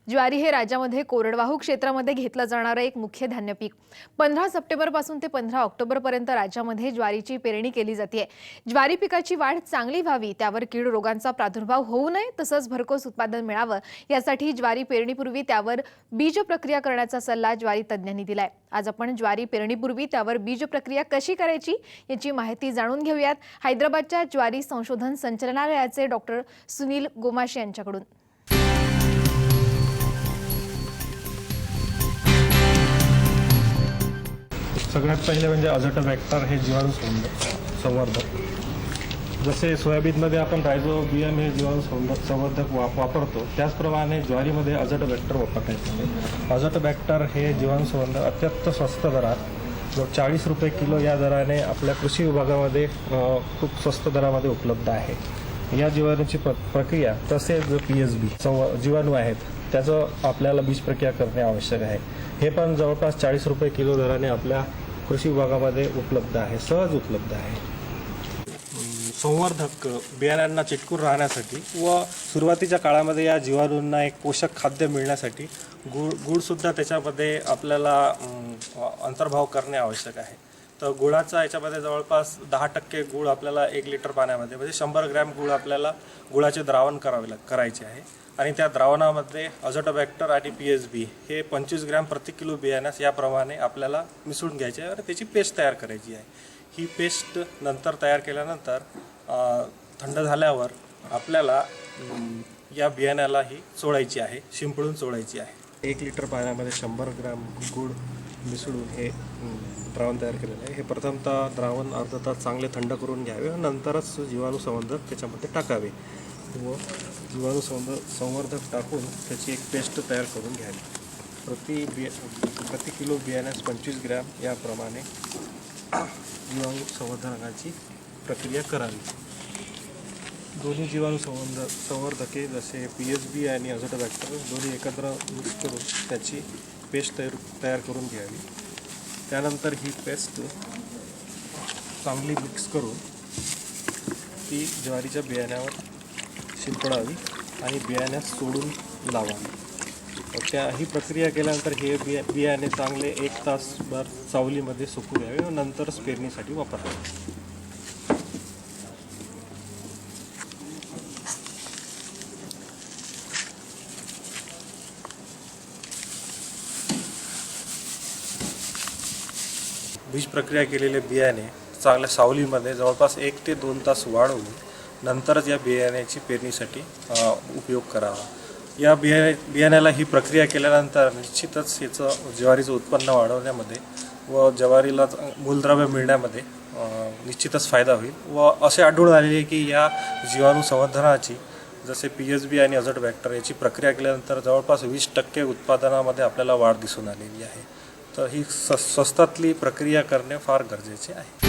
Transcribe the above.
ज्वारी हे राज्यामध्ये कोरडवाहू क्षेत्रामध्ये घेतलं जाणारं एक मुख्य धान्य पीक 15 सप्टेंबरपासून ते 15 ऑक्टोबरपर्यंत राज्यामध्ये ज्वारीची पेरणी केली जाते। ज्वारी पिकाची वाढ चांगली व्हावी, त्यावर कीड रोगांचा प्रादुर्भाव होऊ नये, तसंच भरघोस उत्पादन मिळावं यासाठी ज्वारी पेरणीपूर्वी त्यावर बीज प्रक्रिया करण्याचा सल्ला ज्वारी तज्ञांनी दिलाय। आज आपण ज्वारी पेरणीपूर्वी त्यावर बीज प्रक्रिया कशी करायची याची माहिती जाणून घेऊयात हैदराबादच्या ज्वारी संशोधन संचालनालयाचे डॉक्टर सुनील गोमाशे यांच्याकडून। सगळ्यात पहिले म्हणजे अझोटोबॅक्टर हे जीवाणू संवर्धक। जसे सोयाबीनमध्ये आपण रायझोबियम हे जीवाणू संवर्धक वापरतो, त्याचप्रमाणे ज्वारीमध्ये अझोटोबॅक्टर वापरता येते। अझोटोबॅक्टर हे जीवाणू संवर्धक अत्यंत स्वस्त दरात 40 रुपये किलो या दराने आपल्या कृषी विभागामध्ये खूप स्वस्त दरामध्ये उपलब्ध आहे। या जीवाणूची प्रक्रिया तसेच जो PSB जीवाणू आहेत त्याचं आपल्याला बीज प्रक्रिया करणे आवश्यक आहे। हे पण जवळपास 40 रुपये किलो दराने आपल्या कृषी विभागामध्ये उपलब्ध आहे, सहज उपलब्ध आहे। संवर्धक बियाण्यांना चिटकून राहण्यासाठी व सुरुवातीच्या काळामध्ये या जीवाणूंना एक पोषक खाद्य मिळण्यासाठी गुळसुद्धा त्याच्यामध्ये आपल्याला अंतर्भाव करणे आवश्यक आहे। तर गुळाचा याच्यामध्ये जवळपास 10% गुळ आपल्याला 1 लिटर पाण्यामध्ये म्हणजे 100 ग्रॅम गुळ आपल्याला गुळाचे द्रावण करायचे आहे आणि त्या द्रावणामध्ये अझोटोबॅक्टर आणि PSB हे 25 ग्रॅम प्रति किलो बियाण्यास याप्रमाणे आपल्याला मिसळून घ्यायचे आहे आणि त्याची पेस्ट तयार करायची आहे। ही पेस्ट नंतर तयार केल्यानंतर थंड झाल्यावर आपल्याला या बियाण्याला ही चोळायची आहे, शिंपडून चोळायची आहे। 1 लिटर पाण्यामध्ये 100 ग्रॅम गुळ मिसळून हे द्रावण तयार केलेलं आहे। हे प्रथमतः द्रावण अर्धा तास चांगले थंड करून घ्यावे, नंतरच जीवाणू संवर्धक त्याच्यामध्ये टाकावे व जीवाणू संवर्धक टाकून त्याची एक पेस्ट तयार करून घ्यावी। प्रति किलो बियाण्यास 25 ग्रॅम याप्रमाणे जीवाणू संवर्धनाची प्रक्रिया करावी। दोन्ही जीवाणू संवर्धके जसे PSB आणि अझोटोबॅक्टर दोन्ही एकत्र मिक्स करून त्याची पेस्ट तयार करून घ्यावी। त्यानंतर ही पेस्ट चांगली मिक्स करून ती ज्वारीच्या बियाण्यावर शिंपडावी आणि बियाण्यास सोडून लावावी। ही प्रक्रिया केल्यानंतर हे बियाणे चांगले 1 तासभर सावलीमध्ये सुकू द्यावे व नंतरच पेरणीसाठी वापरावे। बीज प्रक्रिया केलेले बियाणे चांगल्या सावलीमध्ये जवळपास 1 ते 2 तास वाळवून नंतरच या बियाण्याची पेरणीसाठी उपयोग करावा। या बियाण्याला ही प्रक्रिया केल्यानंतर निश्चितच याचं ज्वारीचं उत्पन्न वाढवण्यामध्ये व ज्वारीला मूलद्रव्य मिळण्यामध्ये निश्चितच फायदा होईल व असे आढळून आलेले आहे की या जीवाणू संवर्धनाची जसे PSB आणि अझोटोबॅक्टर याची प्रक्रिया केल्यानंतर जवळपास 20% उत्पादनामध्ये आपल्याला वाढ दिसून आलेली आहे। तर ही स्वस्तातली प्रक्रिया करणे फार गरजेचे आहे।